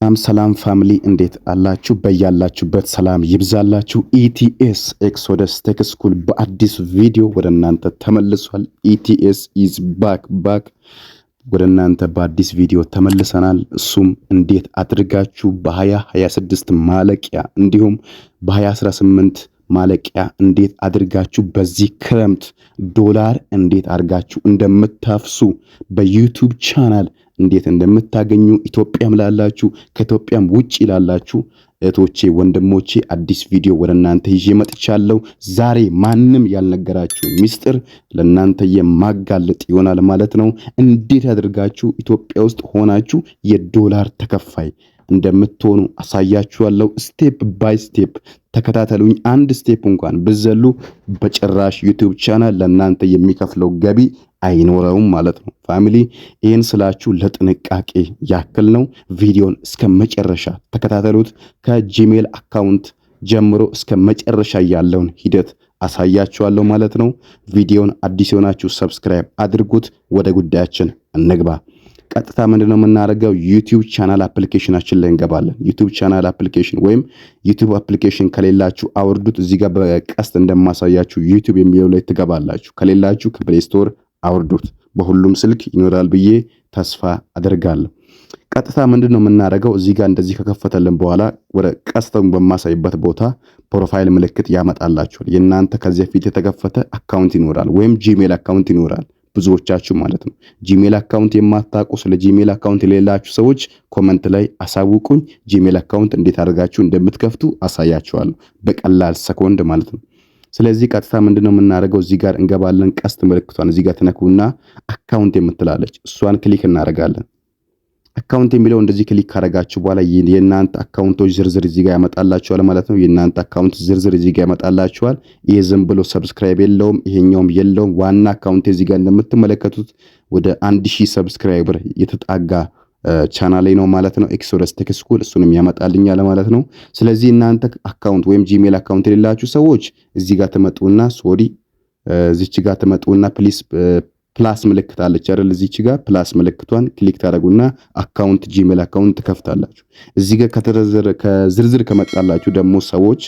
ሰላም ፋሚሊ እንዴት አላችሁ? በያላችሁበት ሰላም ይብዛላችሁ። ኢቲኤስ ኤክሶደስ ቴክ ስኩል በአዲስ ቪዲዮ ወደ እናንተ ተመልሷል። ኢቲኤስ ኢዝ ባክ ወደ እናንተ በአዲስ ቪዲዮ ተመልሰናል። እሱም እንዴት አድርጋችሁ በ2026 ማለቂያ እንዲሁም በ2018 ማለቂያ እንዴት አድርጋችሁ በዚህ ክረምት ዶላር እንዴት አድርጋችሁ እንደምታፍሱ በዩቲዩብ ቻናል እንዴት እንደምታገኙ ኢትዮጵያም ላላችሁ ከኢትዮጵያም ውጪ ላላችሁ እህቶቼ ወንድሞቼ አዲስ ቪዲዮ ወደ እናንተ ይዤ መጥቻለሁ። ዛሬ ማንም ያልነገራችሁ ሚስጥር ለእናንተ የማጋለጥ ይሆናል ማለት ነው። እንዴት አድርጋችሁ ኢትዮጵያ ውስጥ ሆናችሁ የዶላር ተከፋይ እንደምትሆኑ አሳያችኋለሁ። ስቴፕ ባይ ስቴፕ ተከታተሉኝ። አንድ ስቴፕ እንኳን ብዘሉ በጭራሽ ዩቲዩብ ቻናል ለእናንተ የሚከፍለው ገቢ አይኖረውም ማለት ነው። ፋሚሊ ይህን ስላችሁ ለጥንቃቄ ያክል ነው። ቪዲዮን እስከ መጨረሻ ተከታተሉት። ከጂሜል አካውንት ጀምሮ እስከ መጨረሻ ያለውን ሂደት አሳያችኋለሁ ማለት ነው። ቪዲዮን አዲስ የሆናችሁ ሰብስክራይብ አድርጉት። ወደ ጉዳያችን እንግባ። ቀጥታ ምንድነው የምናደርገው? ዩቲዩብ ቻናል አፕሊኬሽናችን ላይ እንገባለን። ዩቲዩብ ቻናል አፕሊኬሽን ወይም ዩቲዩብ አፕሊኬሽን ከሌላችሁ አውርዱት። እዚህ ጋር በቀስት እንደማሳያችሁ ዩቲዩብ የሚለው ላይ ትገባላችሁ። ከሌላችሁ ከፕሌይ ስቶር አውርዱት። በሁሉም ስልክ ይኖራል ብዬ ተስፋ አደርጋለሁ። ቀጥታ ምንድነው የምናደርገው? እዚህ ጋር እንደዚህ ከከፈተልን በኋላ ወደ ቀስተን በማሳይበት ቦታ ፕሮፋይል ምልክት ያመጣላችኋል። የእናንተ ከዚህ በፊት የተከፈተ አካውንት ይኖራል ወይም ጂሜል አካውንት ይኖራል። ብዙዎቻችሁ ማለት ነው። ጂሜል አካውንት የማታውቁ ስለ ጂሜል አካውንት የሌላችሁ ሰዎች ኮመንት ላይ አሳውቁኝ። ጂሜል አካውንት እንዴት አድርጋችሁ እንደምትከፍቱ አሳያችኋለሁ በቀላል ሰኮንድ ማለት ነው። ስለዚህ ቀጥታ ምንድነው የምናደርገው? እዚህ ጋር እንገባለን። ቀስት ምልክቷን እዚህ ጋር ትነኩና አካውንት የምትላለች እሷን ክሊክ እናደርጋለን። አካውንት የሚለው እንደዚህ ክሊክ ካደረጋችሁ በኋላ የእናንተ አካውንቶች ዝርዝር እዚህ ጋር ያመጣላችኋል ማለት ነው። የእናንተ አካውንት ዝርዝር እዚህ ጋር ያመጣላችኋል። ይሄ ዝም ብሎ ሰብስክራይብ የለውም፣ ይሄኛውም የለውም። ዋና አካውንት እዚህ ጋር እንደምትመለከቱት ወደ 1000 ሰብስክራይበር የተጣጋ ቻናል ላይ ነው ማለት ነው። ኤክሶደስ ቴክ ስኩል እሱንም ያመጣልኛል ማለት ነው። ስለዚህ እናንተ አካውንት ወይም ጂሜል አካውንት የሌላችሁ ሰዎች እዚህ ጋር ተመጡና እዚች ጋር ተመጡና ፕላስ ምልክት አለች አይደል? እዚች ጋር ፕላስ ምልክቷን ክሊክ ታደርጉና አካውንት ጂሜል አካውንት ትከፍታላችሁ። እዚህ ጋር ከዝርዝር ከመጣላችሁ ደግሞ ሰዎች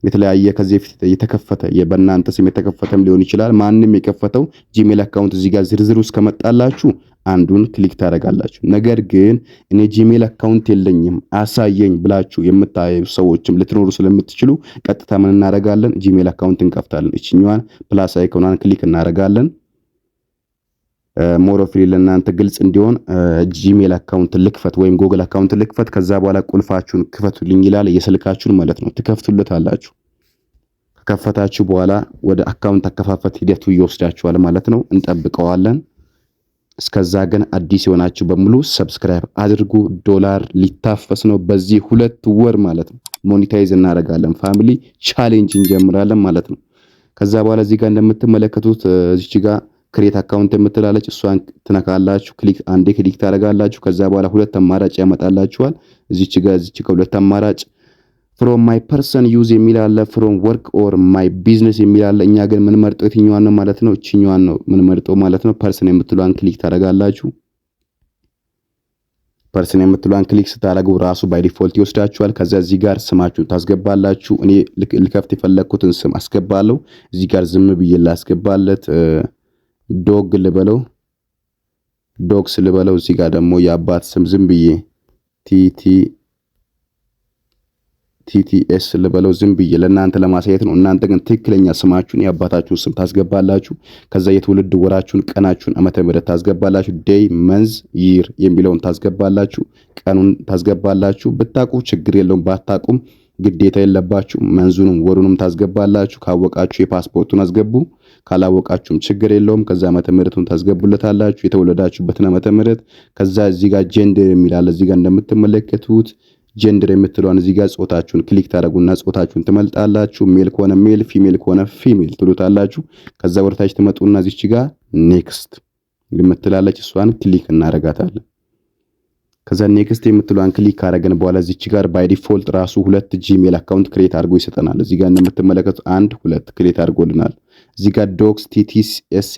የተለያየ ከዚህ በፊት የተከፈተ በእናንተ ስም የተከፈተም ሊሆን ይችላል። ማንም የከፈተው ጂሜል አካውንት እዚህ ጋር ዝርዝር ውስጥ ከመጣላችሁ አንዱን ክሊክ ታደርጋላችሁ። ነገር ግን እኔ ጂሜል አካውንት የለኝም አሳየኝ ብላችሁ የምታዩ ሰዎችም ልትኖሩ ስለምትችሉ ቀጥታ ምን እናደርጋለን? ጂሜል አካውንት እንከፍታለን። እቺኛዋን ፕላስ አይኮናን ክሊክ እናደርጋለን። ሞሮፍሪ ለእናንተ ግልጽ እንዲሆን ጂሜል አካውንት ልክፈት ወይም ጉግል አካውንት ልክፈት። ከዛ በኋላ ቁልፋችሁን ክፈቱልኝ ይላል። የስልካችሁን ማለት ነው ትከፍቱለታላችሁ። ከከፈታችሁ በኋላ ወደ አካውንት አከፋፈት ሂደቱ ይወስዳችኋል ማለት ነው። እንጠብቀዋለን። እስከዛ ግን አዲስ የሆናችሁ በሙሉ ሰብስክራይብ አድርጉ። ዶላር ሊታፈስ ነው በዚህ 2 ወር ማለት ነው። ሞኔታይዝ እናደርጋለን። ፋሚሊ ቻሌንጅ እንጀምራለን ማለት ነው። ከዛ በኋላ እዚህ ጋር እንደምትመለከቱት እዚች ጋር ክሬት አካውንት የምትላለች እሷን ትነካላችሁ። አንዴ ክሊክ ታደርጋላችሁ። ከዛ በኋላ 2 አማራጭ ያመጣላችኋል። እዚች ጋር 2 አማራጭ ፍሮም ማይ ፐርሰን ዩዝ የሚል አለ፣ ፍሮም ወርክ ኦር ማይ ቢዝነስ የሚል አለ። እኛ ግን ምን መርጠው የትኛዋን ነው ማለት ነው? እቺኛዋን ነው ምን መርጠው ማለት ነው። ፐርሰን የምትሏን ክሊክ ታደርጋላችሁ። ፐርሰን የምትሏን ክሊክ ስታደርጉ ራሱ ባይ ዲፎልት ይወስዳችኋል። ከዛ እዚህ ጋር ስማችሁን ታስገባላችሁ። እኔ ልከፍት የፈለኩትን ስም አስገባለሁ። እዚህ ጋር ዝም ብዬ ላስገባለት ዶግ ልበለው፣ ዶግስ ልበለው። እዚህ ጋር ደግሞ የአባት ስም ዝም ብዬ ቲቲኤስ ልበለው ዝም ብዬ ለእናንተ ለማሳየት ነው። እናንተ ግን ትክክለኛ ስማችሁን የአባታችሁን ስም ታስገባላችሁ። ከዛ የትውልድ ወራችሁን፣ ቀናችሁን፣ ዓመተ ምህረት ታስገባላችሁ። ዴይ መንዝ ይር የሚለውን ታስገባላችሁ። ቀኑን ታስገባላችሁ። ብታቁ ችግር የለውም፣ ባታቁም ግዴታ የለባችሁ። መንዙንም ወሩንም ታስገባላችሁ። ካወቃችሁ የፓስፖርቱን አስገቡ፣ ካላወቃችሁም ችግር የለውም። ከዛ ዓመተ ምህረቱን ታስገቡለታላችሁ፣ የተወለዳችሁበትን ዓመተ ምህረት። ከዛ እዚህ ጋር ጀንደር የሚላል እዚህ ጋር እንደምትመለከቱት ጀንደር የምትለዋን እዚህ ጋር ጾታችሁን ክሊክ ታደርጉና ጾታችሁን ትመልጣላችሁ። ሜል ከሆነ ሜል፣ ፊሜል ከሆነ ፊሜል ትሉታላችሁ። ከዛ ወርታች ትመጡና እዚች ጋር ኔክስት የምትላለች እሷን ክሊክ እናደርጋታለን። ከዛ ኔክስት የምትሏን ክሊክ ካደረገን በኋላ እዚች ጋር ባይ ዲፎልት ራሱ 2 ጂሜል አካውንት ክሬት አድርጎ ይሰጠናል። እዚህ ጋር እንደምትመለከቱት 2 ክሬት አድርጎልናል። እዚህ ጋር ዶግስ ቲቲኤስ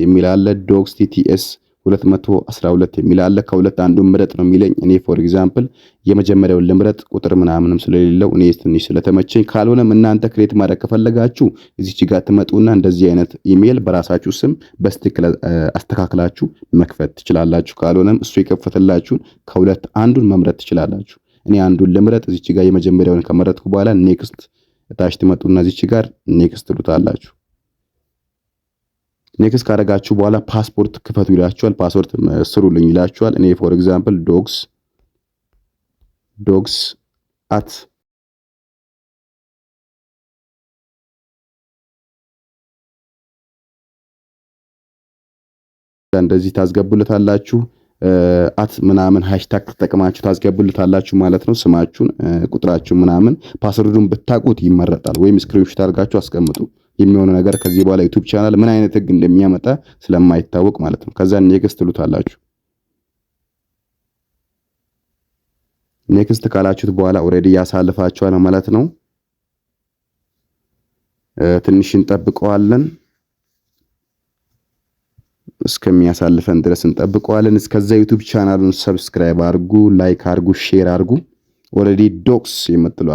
የሚል አለ። ዶግስ ቲቲኤስ 212 የሚል አለ። ከሁለት አንዱን ምረጥ ነው የሚለኝ። እኔ ፎር ኤግዛምፕል የመጀመሪያውን ልምረጥ፣ ቁጥር ምናምንም ስለሌለው እኔ ትንሽ ስለተመቸኝ። ካልሆነም እናንተ ክሬት ማድረግ ከፈለጋችሁ እዚች ጋር ትመጡና እንደዚህ አይነት ኢሜል በራሳችሁ ስም በስትክክል አስተካክላችሁ መክፈት ትችላላችሁ። ካልሆነም እሱ የከፈተላችሁን ከሁለት አንዱን መምረጥ ትችላላችሁ። እኔ አንዱን ልምረጥ። እዚች ጋር የመጀመሪያውን ከመረጥኩ በኋላ ኔክስት እታች ትመጡና እዚች ጋር ኔክስት ትሉታላችሁ። ኔክስት ካደረጋችሁ በኋላ ፓስፖርት ክፈቱ ይላችኋል። ፓስፖርት ስሩልኝ ይላችኋል። እኔ ፎር ኤግዛምፕል ዶግስ አት እንደዚህ ታስገቡለታላችሁ። አት ምናምን ሃሽታግ ተጠቅማችሁ ታስገቡለታላችሁ ማለት ነው። ስማችሁን፣ ቁጥራችሁን ምናምን ፓስወርዱን ብታቁት ይመረጣል። ወይም ስክሪንሾት አድርጋችሁ አስቀምጡ። የሚሆነው ነገር ከዚህ በኋላ ዩቲዩብ ቻናል ምን አይነት ህግ እንደሚያመጣ ስለማይታወቅ ማለት ነው። ከዛ ኔክስት ትሉታላችሁ። ኔክስት ካላችሁት በኋላ ኦሬዲ ያሳልፋችኋል ማለት ነው። ትንሽ እንጠብቀዋለን። እስከሚያሳልፈን ድረስ እንጠብቀዋለን። እስከዛ ዩቲዩብ ቻናሉን ሰብስክራይብ አድርጉ፣ ላይክ አድርጉ፣ ሼር አድርጉ። ኦሬዲ ዶክስ የምትለው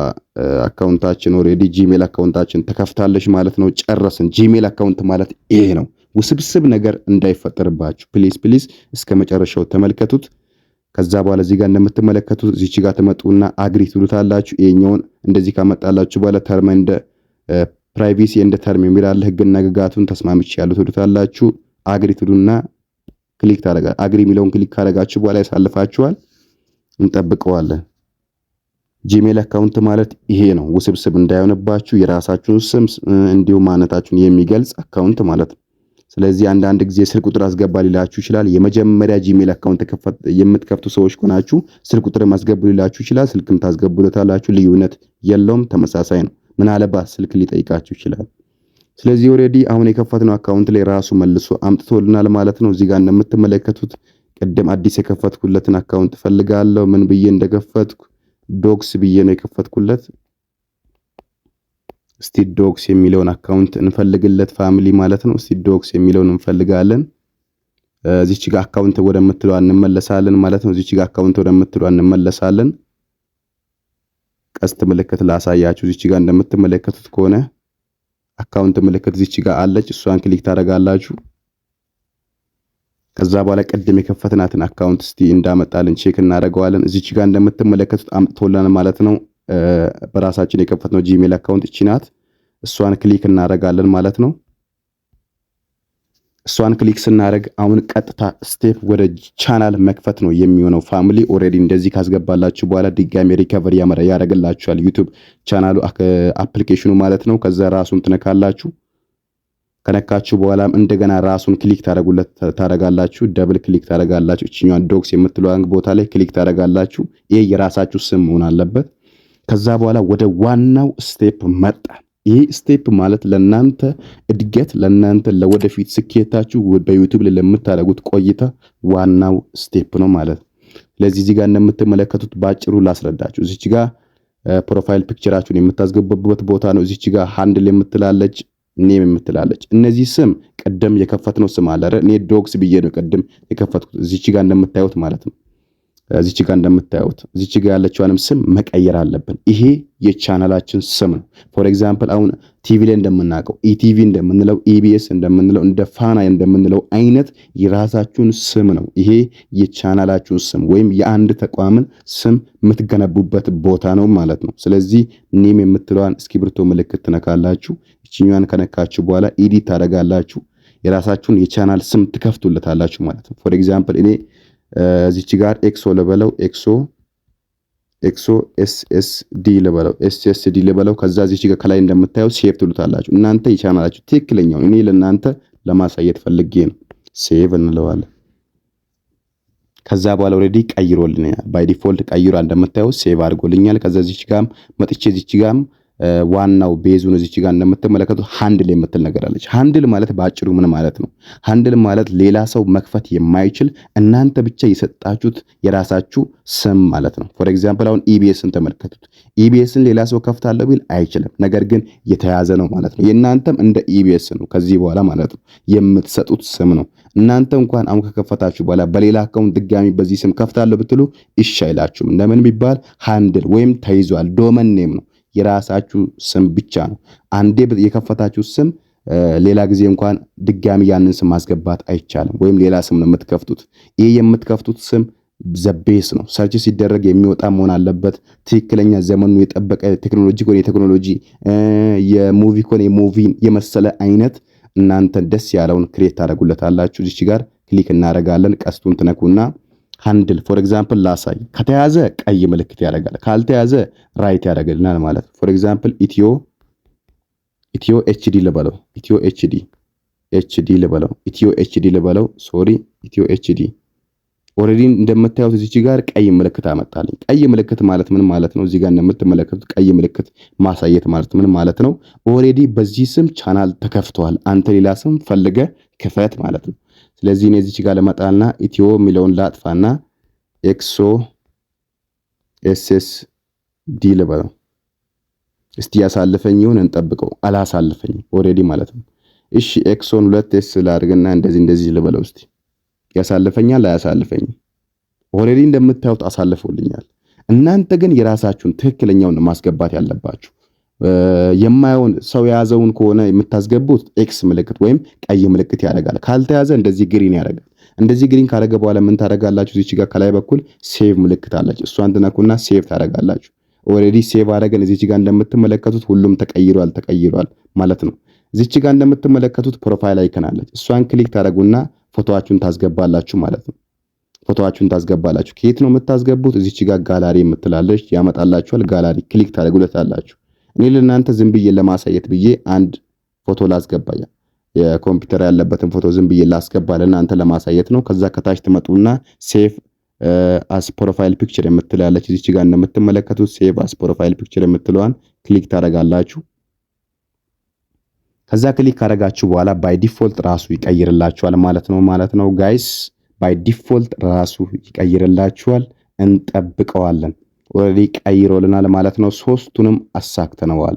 አካውንታችን ኦሬዲ ጂሜል አካውንታችን ተከፍታለች ማለት ነው። ጨረስን። ጂሜል አካውንት ማለት ይሄ ነው። ውስብስብ ነገር እንዳይፈጠርባችሁ ፕሊዝ እስከ መጨረሻው ተመልከቱት። ከዛ በኋላ እዚህ ጋር እንደምትመለከቱት እዚች ጋር ተመጡና አግሪ ትሉታላችሁ። ይሄኛውን እንደዚህ ካመጣላችሁ በኋላ ተርም እንደ ፕራይቬሲ እንደ ተርም የሚል አለ። ህግና ግጋቱን ተስማምቻለሁ ትሉታላችሁ። አግሪ ትሉና ክሊክ ታደርጋላችሁ። አግሪ የሚለውን ክሊክ ካደረጋችሁ በኋላ ያሳልፋችኋል። እንጠብቀዋለን። ጂሜል አካውንት ማለት ይሄ ነው። ውስብስብ እንዳይሆንባችሁ የራሳችሁን ስም እንዲሁም ማንነታችሁን የሚገልጽ አካውንት ማለት ነው። ስለዚህ አንዳንድ ጊዜ ስልክ ቁጥር አስገባ ሊላችሁ ይችላል። የመጀመሪያ ጂሜል አካውንት የምትከፍቱ ሰዎች ከሆናችሁ ስልክ ቁጥር ማስገቡ ሊላችሁ ይችላል። ስልክም ታስገቡለታላችሁ። ልዩነት የለውም፣ ተመሳሳይ ነው። ምናልባት ስልክ ሊጠይቃችሁ ይችላል። ስለዚህ ኦሬዲ አሁን የከፈትነው አካውንት ላይ ራሱ መልሶ አምጥቶልናል ማለት ነው። እዚህ ጋር እንደምትመለከቱት ቅድም አዲስ የከፈትኩለትን አካውንት ፈልጋለሁ። ምን ብዬ እንደከፈትኩ ዶግስ ብዬ ነው የከፈትኩለት። እስቲ ዶግስ የሚለውን አካውንት እንፈልግለት ፋሚሊ ማለት ነው። እስቲ ዶግስ የሚለውን እንፈልጋለን። እዚች ጋር አካውንት ወደምትለው እንመለሳለን ማለት ነው። እዚች ጋር አካውንት ወደምትለው እንመለሳለን። ቀስት ምልክት ላሳያችሁ። እዚች ጋር እንደምትመለከቱት ከሆነ አካውንት ምልክት እዚች ጋር አለች። እሷን ክሊክ ታደርጋላችሁ። ከዛ በኋላ ቅድም የከፈትናትን አካውንት እስቲ እንዳመጣልን ቼክ እናደርገዋለን። እዚች ጋር እንደምትመለከቱት አምጥቶልናል ማለት ነው። በራሳችን የከፈትነው ጂሜል አካውንት እቺ ናት። እሷን ክሊክ እናደርጋለን ማለት ነው። እሷን ክሊክ ስናደርግ አሁን ቀጥታ ስቴፕ ወደ ቻናል መክፈት ነው የሚሆነው ፋሚሊ። ኦሬዲ እንደዚህ ካስገባላችሁ በኋላ ድጋሚ ሪከቨሪ ያደርግላችኋል ዩቲዩብ ቻናሉ አፕሊኬሽኑ ማለት ነው። ከዛ ራሱን ትነካላችሁ። ከነካችሁ በኋላም እንደገና ራሱን ክሊክ ታደርጋላችሁ። ደብል ክሊክ ታደርጋላችሁ። እቺኛዋን ዶክስ የምትለዋን ቦታ ላይ ክሊክ ታደርጋላችሁ። ይሄ የራሳችሁ ስም መሆን አለበት። ከዛ በኋላ ወደ ዋናው ስቴፕ መጣ። ይሄ ስቴፕ ማለት ለናንተ እድገት፣ ለናንተ ለወደፊት ስኬታችሁ በዩቲዩብ ላይ ለምታደርጉት ቆይታ ዋናው ስቴፕ ነው ማለት ነው። ስለዚህ እዚህ ጋር እንደምትመለከቱት ባጭሩ ላስረዳችሁ። እዚች ጋር ፕሮፋይል ፒክቸራችሁን የምታስገቡበት ቦታ ነው። እዚች ጋር ሃንድል የምትላለች፣ ኔም የምትላለች። እነዚህ ስም ቀደም የከፈትነው ስም አለ አይደል? እኔ ዶግስ ብዬ ነው ቀደም የከፈትኩት። እዚች ጋር እንደምታዩት ማለት ነው። እዚች ጋር እንደምታዩት እዚች ጋር ያለችዋንም ስም መቀየር አለብን። ይሄ የቻናላችን ስም ነው። ፎር ኤግዛምፕል አሁን ቲቪ ላይ እንደምናውቀው ኢቲቪ እንደምንለው፣ ኢቢኤስ እንደምንለው፣ እንደ ፋና እንደምንለው አይነት የራሳችሁን ስም ነው። ይሄ የቻናላችሁን ስም ወይም የአንድ ተቋምን ስም የምትገነቡበት ቦታ ነው ማለት ነው። ስለዚህ ኔም የምትለዋን እስክሪብቶ ምልክት ትነካላችሁ። እቺኛዋን ከነካችሁ በኋላ ኤዲት ታደርጋላችሁ። የራሳችሁን የቻናል ስም ትከፍቱለታላችሁ ማለት ነው። ፎር ኤግዛምፕል እኔ እዚች ጋር ኤክሶ ልበለው፣ ኤክሶ ኤስኤስዲ ልበለው። ከዛ እዚች ጋር ከላይ እንደምታየው ሴቭ ትሉታላችሁ። እናንተ የቻናላችሁ ትክክለኛው እኔ ለእናንተ ለማሳየት ፈልጌ ነው። ሴቭ እንለዋለን። ከዛ በኋላ ኦሬዲ ቀይሮልኛል። ባይ ዲፎልት ቀይሮ እንደምታየው ሴቭ አድርጎልኛል። ከዛ እዚች ጋር መጥቼ እዚች ጋር ዋናው ቤዙን እዚች ጋር እንደምትመለከቱት ሃንድል የምትል ነገር አለች። ሃንድል ማለት ባጭሩ ምን ማለት ነው? ሃንድል ማለት ሌላ ሰው መክፈት የማይችል እናንተ ብቻ የሰጣችሁት የራሳችሁ ስም ማለት ነው። ፎር ኤግዛምፕል አሁን ኢቢኤስን ተመልከቱት። ኢቢኤስን ሌላ ሰው ከፍታለሁ ቢል አይችልም። ነገር ግን የተያዘ ነው ማለት ነው። የእናንተም እንደ ኢቢኤስ ነው ከዚህ በኋላ ማለት ነው። የምትሰጡት ስም ነው። እናንተ እንኳን አሁን ከከፈታችሁ በኋላ በሌላ አካውንት ድጋሚ በዚህ ስም ከፍታለሁ ብትሉ እሺ አይላችሁም። እንደምን ቢባል ሃንድል ወይም ተይዟል። ዶመን ኔም ነው። የራሳችሁ ስም ብቻ ነው። አንዴ የከፈታችሁ ስም ሌላ ጊዜ እንኳን ድጋሚ ያንን ስም ማስገባት አይቻልም። ወይም ሌላ ስም ነው የምትከፍቱት። ይሄ የምትከፍቱት ስም ዘቤስ ነው። ሰርች ሲደረግ የሚወጣ መሆን አለበት። ትክክለኛ ዘመኑ የጠበቀ ቴክኖሎጂ ኮን የቴክኖሎጂ የሙቪ ኮን የሙቪን የመሰለ አይነት እናንተ ደስ ያለውን ክሬት ታደርጉለታላችሁ። እዚች ጋር ክሊክ እናደርጋለን። ቀስቱን ትነኩና ሃንድል ፎር ኤግዛምፕል ላሳይ። ከተያዘ ቀይ ምልክት ያደርጋል። ካልተያዘ ራይት ያደርግልናል ማለት ነው። ፎር ኤግዛምፕል ኢትዮ ኤችዲ ልበለው። ኢትዮ ኤችዲ ልበለው። ኢትዮ ኤችዲ ልበለው። ሶሪ ኢትዮ ኤችዲ። ኦሬዲ እንደምታዩት እዚች ጋር ቀይ ምልክት አመጣልኝ። ቀይ ምልክት ማለት ምን ማለት ነው? እዚህ ጋር እንደምትመለከቱት ቀይ ምልክት ማሳየት ማለት ምን ማለት ነው? ኦሬዲ በዚህ ስም ቻናል ተከፍቷል። አንተ ሌላ ስም ፈልገ ክፈት ማለት ነው። ስለዚህ እኔ እዚች ጋር ለመጣልና ኢትዮ የሚለውን ላጥፋና ኤክሶ ኤስኤስ ዲ ልበለው። እስቲ ያሳልፈኝ ይሁን እንጠብቀው። አላሳልፈኝ ኦሬዲ ማለት ነው። እሺ ኤክሶን 2ኤስ ላድርግና እንደዚህ ልበለው። እስቲ ያሳልፈኛል አያሳልፈኝ? ኦሬዲ እንደምታዩት አሳልፎልኛል። እናንተ ግን የራሳችሁን ትክክለኛውን ማስገባት ያለባችሁ። የማይሆን ሰው የያዘውን ከሆነ የምታስገቡት ኤክስ ምልክት ወይም ቀይ ምልክት ያደርጋል። ካልተያዘ እንደዚህ ግሪን ያደርጋል። እንደዚህ ግሪን ካደረገ በኋላ ምን ታደርጋላችሁ? እዚች ጋር ከላይ በኩል ሴቭ ምልክት አለች። እሷን ትነኩና ሴቭ ታደርጋላችሁ። ኦሬዲ ሴቭ አደረገን። እዚች ጋር እንደምትመለከቱት ሁሉም ተቀይሯል ማለት ነው። እዚች ጋር እንደምትመለከቱት ፕሮፋይል አይከን አለች። እሷን ክሊክ ታደርጉና ፎቶአችሁን ታስገባላችሁ ማለት ነው። ፎቶአችሁን ታስገባላችሁ። ከየት ነው የምታስገቡት? እዚች ጋር ጋላሪ የምትላለች ያመጣላችኋል። ጋላሪ ክሊክ ታደርጉለታላችሁ። እኔ ለእናንተ ዝም ብዬ ለማሳየት ብዬ አንድ ፎቶ ላስገባያ የኮምፒውተር ያለበትን ፎቶ ዝም ብዬ ላስገባ ለእናንተ ለማሳየት ነው። ከዛ ከታች ትመጡና ሴቭ አስ ፕሮፋይል ፒክቸር የምትላለች እዚች ጋር እንደምትመለከቱት ሴቭ አስ ፕሮፋይል ፒክቸር የምትለዋን ክሊክ ታደርጋላችሁ። ከዛ ክሊክ ካደረጋችሁ በኋላ ባይ ዲፎልት ራሱ ይቀይርላችኋል ማለት ነው ጋይስ። ባይ ዲፎልት ራሱ ይቀይርላችኋል። እንጠብቀዋለን። ኦሬዲ ቀይሮልናል ማለት ነው። ሶስቱንም አሳክተነዋል።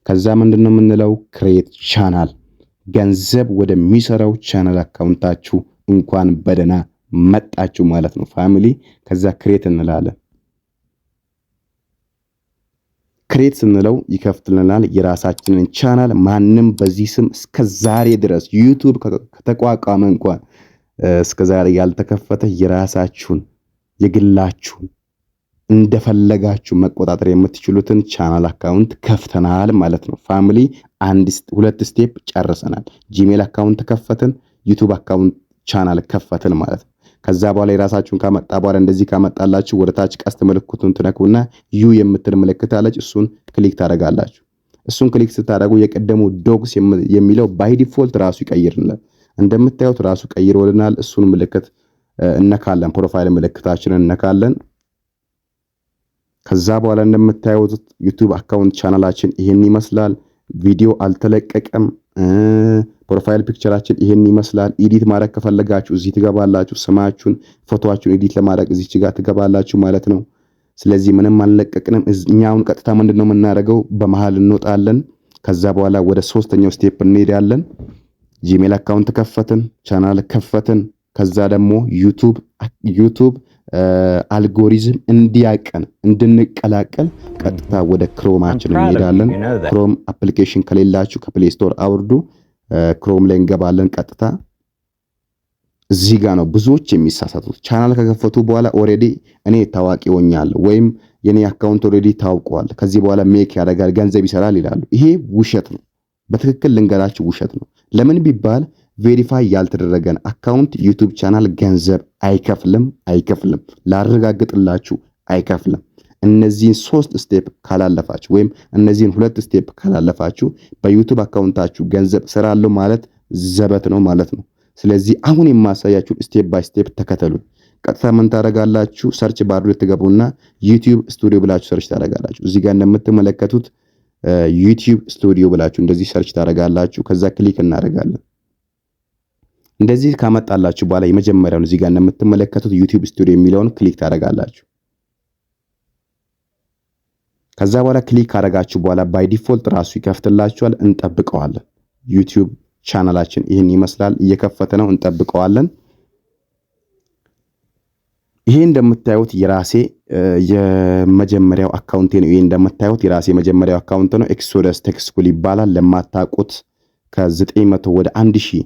ከዛ ምንድነው የምንለው? ክሬት ቻናል፣ ገንዘብ ወደሚሰራው ቻናል አካውንታችሁ እንኳን በደና መጣችሁ ማለት ነው ፋሚሊ። ከዛ ክሬት እንላለን። ክሬት ስንለው ይከፍትልናል የራሳችንን ቻናል። ማንም በዚህ ስም እስከዛሬ ድረስ ዩቲዩብ ከተቋቋመ እንኳን እስከዛሬ ያልተከፈተ የራሳችሁን የግላችሁን እንደፈለጋችሁ መቆጣጠር የምትችሉትን ቻናል አካውንት ከፍተናል ማለት ነው ፋሚሊ። ሁለት ስቴፕ ጨርሰናል። ጂሜል አካውንት ከፈትን፣ ዩቲዩብ አካውንት ቻናል ከፈትን ማለት ነው። ከዛ በኋላ የራሳችሁን ካመጣ በኋላ እንደዚህ ካመጣላችሁ ወደ ታች ቀስት ምልክቱን ትነኩና ዩ የምትል ምልክት አለች። እሱን ክሊክ ታደርጋላችሁ። እሱን ክሊክ ስታደርጉ የቀደሙ ዶግስ የሚለው ባይ ዲፎልት ራሱ ይቀይርልናል። እንደምታዩት ራሱ ቀይሮልናል። እሱን ምልክት እነካለን። ፕሮፋይል ምልክታችንን እነካለን። ከዛ በኋላ እንደምታዩት ዩቲዩብ አካውንት ቻናላችን ይሄን ይመስላል። ቪዲዮ አልተለቀቀም። ፕሮፋይል ፒክቸራችን ይሄን ይመስላል። ኤዲት ማድረግ ከፈለጋችሁ እዚህ ትገባላችሁ። ስማችሁን፣ ፎቶአችሁን ኤዲት ለማድረግ እዚች ጋር ትገባላችሁ ማለት ነው። ስለዚህ ምንም አልለቀቅንም። እኛውን ቀጥታ ምንድነው የምናደርገው? በመሃል እንወጣለን። ከዛ በኋላ ወደ ሶስተኛው ስቴፕ እንሄዳለን። ጂሜል አካውንት ከፈትን፣ ቻናል ከፈትን። ከዛ ደግሞ ዩቲዩብ አልጎሪዝም እንዲያቀን እንድንቀላቀል ቀጥታ ወደ ክሮማችን እንሄዳለን። ክሮም አፕሊኬሽን ከሌላችሁ ከፕሌይ ስቶር አውርዱ። ክሮም ላይ እንገባለን። ቀጥታ እዚህ ጋር ነው ብዙዎች የሚሳሳቱት። ቻናል ከከፈቱ በኋላ ኦሬዲ እኔ ታዋቂ ሆኛለሁ ወይም የኔ አካውንት ኦሬዲ ታውቋል፣ ከዚህ በኋላ ሜክ ያደርጋል፣ ገንዘብ ይሰራል ይላሉ። ይሄ ውሸት ነው። በትክክል ልንገራችሁ ውሸት ነው። ለምን ቢባል ቬሪፋይ ያልተደረገን አካውንት ዩቲዩብ ቻናል ገንዘብ አይከፍልም። ላረጋግጥላችሁ አይከፍልም። እነዚህን 3 ስቴፕ ካላለፋችሁ ወይም እነዚህን 2 ስቴፕ ካላለፋችሁ በዩቲዩብ አካውንታችሁ ገንዘብ ስራለሁ ማለት ዘበት ነው ማለት ነው። ስለዚህ አሁን የማሳያችሁ ስቴፕ ባይ ስቴፕ ተከተሉ። ቀጥታ ምን ታደርጋላችሁ? ሰርች ባር ላይ ትገቡና ዩቲዩብ ስቱዲዮ ብላችሁ ሰርች ታደርጋላችሁ። እዚህ ጋር እንደምትመለከቱት ዩቲዩብ ስቱዲዮ ብላችሁ እንደዚህ ሰርች ታደርጋላችሁ። ከዛ ክሊክ እናደርጋለን። እንደዚህ ካመጣላችሁ በኋላ የመጀመሪያውን እዚህ ጋር እንደምትመለከቱት ዩቲዩብ ስቱዲዮ የሚለውን ክሊክ ታደርጋላችሁ። ከዛ በኋላ ክሊክ ካደረጋችሁ በኋላ ባይ ዲፎልት ራሱ ይከፍትላችኋል። እንጠብቀዋለን። ዩቲዩብ ቻናላችን ይህን ይመስላል። እየከፈተ ነው። እንጠብቀዋለን። ይሄ እንደምታዩት የራሴ የመጀመሪያው አካውንቴ ነው። ይሄ እንደምታዩት የራሴ የመጀመሪያው አካውንት ነው። ኤክሶደስ ቴክ ስኩል ይባላል። ለማታውቁት ከ900 ወደ 1000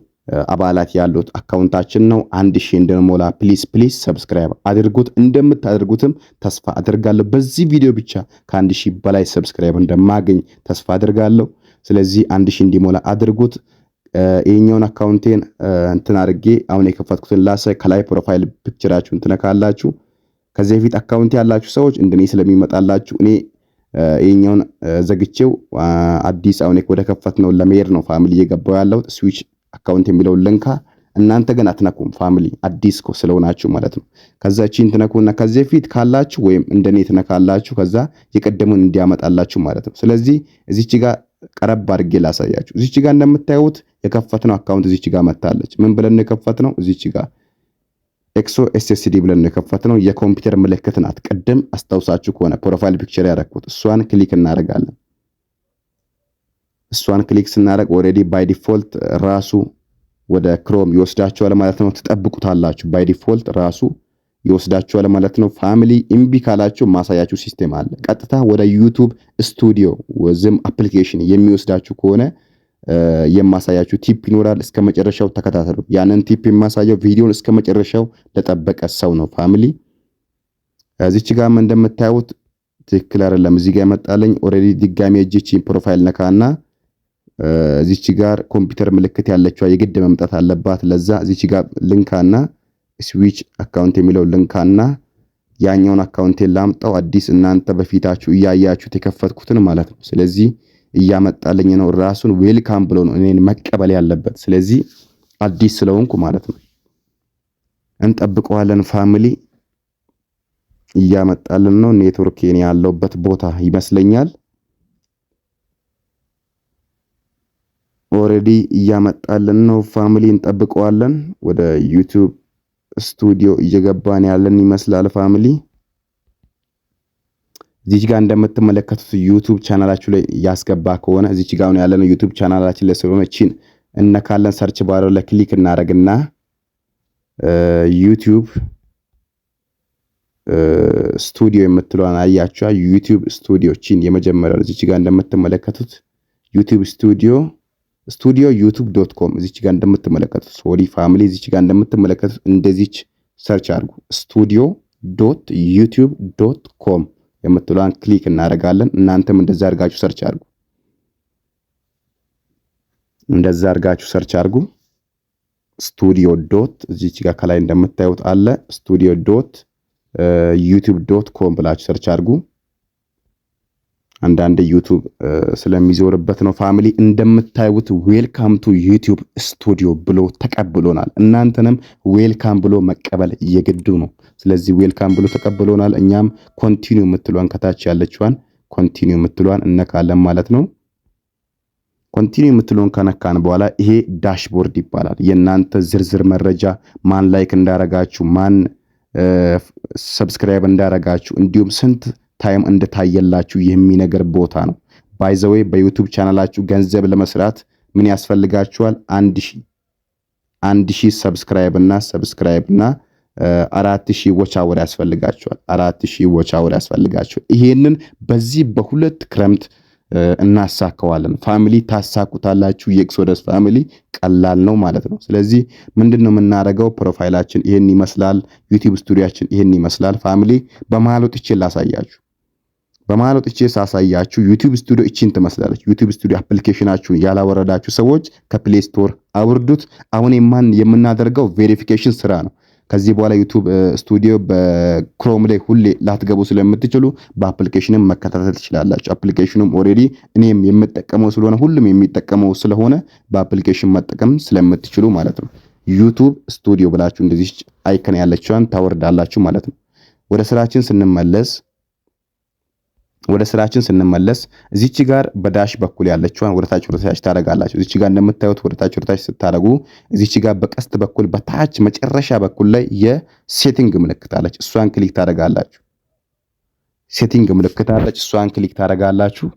አባላት ያሉት አካውንታችን ነው። 1000 እንድንሞላ ፕሊዝ ሰብስክራይብ አድርጉት። እንደምታደርጉትም ተስፋ አድርጋለሁ። በዚህ ቪዲዮ ብቻ ከ1000 በላይ ሰብስክራይብ እንደማገኝ ተስፋ አድርጋለሁ። ስለዚህ 1000 እንዲሞላ አድርጉት። ይሄኛውን አካውንቴን እንትን አድርጌ አሁን የከፈትኩትን ላሳይ። ከላይ ፕሮፋይል ፒክቸራችሁን ትነካላችሁ። ከዚህ በፊት አካውንት ያላችሁ ሰዎች እንደኔ ስለሚመጣላችሁ እኔ ይሄኛውን ዘግቼው አዲስ አሁን ወደ ከፈትነው ለመሄድ ነው ፋሚሊ እየገባው ያለው። ስዊች አካውንት የሚለው ልንካ። እናንተ ግን አትነኩም ፋሚሊ አዲስ ስለሆናችሁ ማለት ነው። ከዛ እቺን ትነኩና ከዚህ በፊት ካላችሁ ወይም እንደኔ ትነካላችሁ። ከዛ የቀደሙን እንዲያመጣላችሁ ማለት ነው። ስለዚህ እዚች ጋር ቀረብ አድርጌ ላሳያችሁ። እዚች ጋር እንደምታዩት የከፈትነው አካውንት እዚች ጋር መታለች። ምን ብለን ነው የከፈትነው? እዚች ጋር ኤክሶ ኤስኤስዲ ብለን ነው የከፈትነው። የኮምፒውተር ምልክት ናት። ቅድም አስታውሳችሁ ከሆነ ፕሮፋይል ፒክቸር ያደረኩት እሷን ክሊክ እናደርጋለን። እሷን ክሊክ ስናደርግ ኦሬዲ ባይ ዲፎልት ራሱ ወደ ክሮም ይወስዳችኋል ማለት ነው። ትጠብቁታላችሁ። ባይ ዲፎልት ራሱ ይወስዳችኋል ማለት ነው። ፋሚሊ እምቢ ካላችሁ ማሳያችሁ ሲስተም አለ። ቀጥታ ወደ ዩቲዩብ ስቱዲዮ ወዝም አፕሊኬሽን የሚወስዳችሁ ከሆነ የማሳያችሁ ቲፕ ይኖራል። እስከ መጨረሻው ተከታተሉ። ያንን ቲፕ የማሳየው ቪዲዮን እስከ መጨረሻው ለጠበቀ ሰው ነው ፋሚሊ። እዚች ጋርም እንደምታዩት ትክክል አይደለም። እዚህ ጋር መጣለኝ ኦሬዲ ድጋሚ እጂቺ ፕሮፋይል ነካና እዚች ጋር ኮምፒውተር ምልክት ያለችዋ የግድ መምጣት አለባት። ለዛ እዚች ጋር ልንካና ስዊች አካውንት የሚለው ልንካና ያኛውን አካውንቴን ላምጣው። አዲስ እናንተ በፊታችሁ እያያችሁት የከፈትኩትን ማለት ነው። ስለዚህ እያመጣልኝ ነው። ራሱን ዌልካም ብሎ ነው እኔን መቀበል ያለበት። ስለዚህ አዲስ ስለሆንኩ ማለት ነው። እንጠብቀዋለን ፋሚሊ። እያመጣልን ነው። ኔትወርክ የኔ ያለውበት ቦታ ይመስለኛል። ኦሬዲ እያመጣልን ነው ፋሚሊ። እንጠብቀዋለን። ወደ ዩቲዩብ ስቱዲዮ እየገባን ያለን ይመስላል ፋሚሊ። እዚች ጋር እንደምትመለከቱት ዩቲዩብ ቻናላችሁ ላይ ያስገባ ከሆነ እዚች ጋር ነው ያለነው ዩቲዩብ ቻናላችን ላይ ስለሆነ እቺን እነካለን። ሰርች ባለው ላይ ክሊክ እናደርግና ዩቲዩብ ስቱዲዮ የምትለዋን አያችኋ። ዩቲዩብ ስቱዲዮ እቺን የመጀመሪያው እዚች ጋር እንደምትመለከቱት ዩቲዩብ ስቱዲዮ youtube.com እዚች ጋር እንደምትመለከቱት ሶሪ ፋሚሊ እዚች ጋር እንደምትመለከቱት እንደዚች ሰርች አድርጉ። studio.youtube.com የምትለዋን ክሊክ እናደርጋለን። እናንተም እንደዛ አድርጋችሁ ሰርች አድርጉ። እንደዛ አድርጋችሁ ሰርች አድርጉ። ስቱዲዮ ዶት እዚች ጋር ከላይ እንደምታዩት አለ studio.youtube.com ብላችሁ ሰርች አድርጉ። አንዳንድ ዩቲዩብ ስለሚዞርበት ነው ፋሚሊ። እንደምታዩት ዌልካም ቱ ዩቲዩብ ስቱዲዮ ብሎ ተቀብሎናል። እናንተንም ዌልካም ብሎ መቀበል የግዱ ነው። ስለዚህ ዌልካም ብሎ ተቀብሎናል። እኛም ኮንቲኒው የምትሏን ከታች ያለችዋን ኮንቲኒው የምትሏን እነካለን ማለት ነው። ኮንቲኒው የምትሏን ከነካን በኋላ ይሄ ዳሽቦርድ ይባላል። የእናንተ ዝርዝር መረጃ ማን ላይክ እንዳረጋችሁ፣ ማን ሰብስክራይብ እንዳረጋችሁ እንዲሁም ስንት ታይም እንደታየላችሁ የሚነገር ቦታ ነው። ባይ ዘ ዌይ በዩቲዩብ ቻናላችሁ ገንዘብ ለመስራት ምን ያስፈልጋችኋል? 1000 ሰብስክራይብ እና 4000 ዎች አወር ያስፈልጋችኋል። 4000 ዎች አወር ያስፈልጋችኋል። ይሄንን በዚህ በሁለት ክረምት እናሳካዋለን ፋሚሊ። ታሳኩታላችሁ። የኤክሶደስ ፋሚሊ ቀላል ነው ማለት ነው። ስለዚህ ምንድነው የምናደርገው? ፕሮፋይላችን ይሄን ይመስላል። ዩቲዩብ ስቱዲዮአችን ይሄን ይመስላል ፋሚሊ። በመሃል ወጥቼ ላሳያችሁ። በመሃል ወጥቼ ሳሳያችሁ ዩቲዩብ ስቱዲዮ እቺን ትመስላለች። ዩቲዩብ ስቱዲዮ አፕሊኬሽናችሁን ያላወረዳችሁ ሰዎች ከፕሌይ ስቶር አውርዱት። አሁን የምናደርገው ቬሪፊኬሽን ስራ ነው። ከዚህ በኋላ ዩቲዩብ ስቱዲዮ በክሮም ላይ ሁሌ ላትገቡ ስለምትችሉ በአፕሊኬሽንም መከታተል ትችላላችሁ። አፕሊኬሽኑም ኦሬዲ እኔም የምጠቀመው ስለሆነ ሁሉም የሚጠቀመው ስለሆነ በአፕሊኬሽን መጠቀም ስለምትችሉ ማለት ነው። ዩቲዩብ ስቱዲዮ ብላችሁ እንደዚህ አይከን ያለችዋን ታወርዳላችሁ ማለት ነው። ወደ ስራችን ስንመለስ ወደ ስራችን ስንመለስ እዚች ጋር በዳሽ በኩል ያለችዋን ወደታች ታረጋላችሁ። እዚች ጋር እንደምታዩት ወደታች ስታረጉ እዚች ጋር በቀስት በኩል በታች መጨረሻ በኩል ላይ የሴቲንግ ምልክት አለች። እሷን ክሊክ ታረጋላችሁ። ሴቲንግ ምልክት አለች። እሷን ክሊክ ታረጋላችሁ።